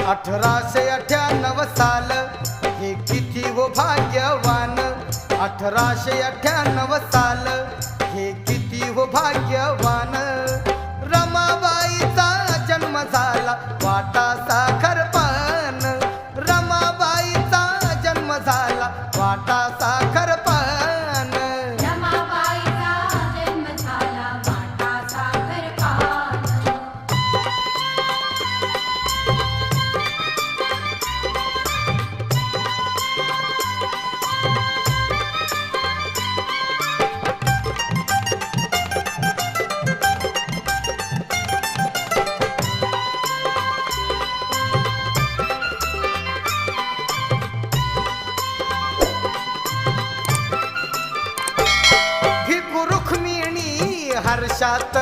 1898 साल हे किती हो भाग्यवान, 1898 साल हे किती हो भाग्यवान. रमाबाईचा जन्म झाला वाटा साखर पान, रमाबाईचा जन्म झाला वाटा साखर पान. रमाबाईचा जन्म झाला वाटा साखर पान. भिकू रुक्मिणी हर्षात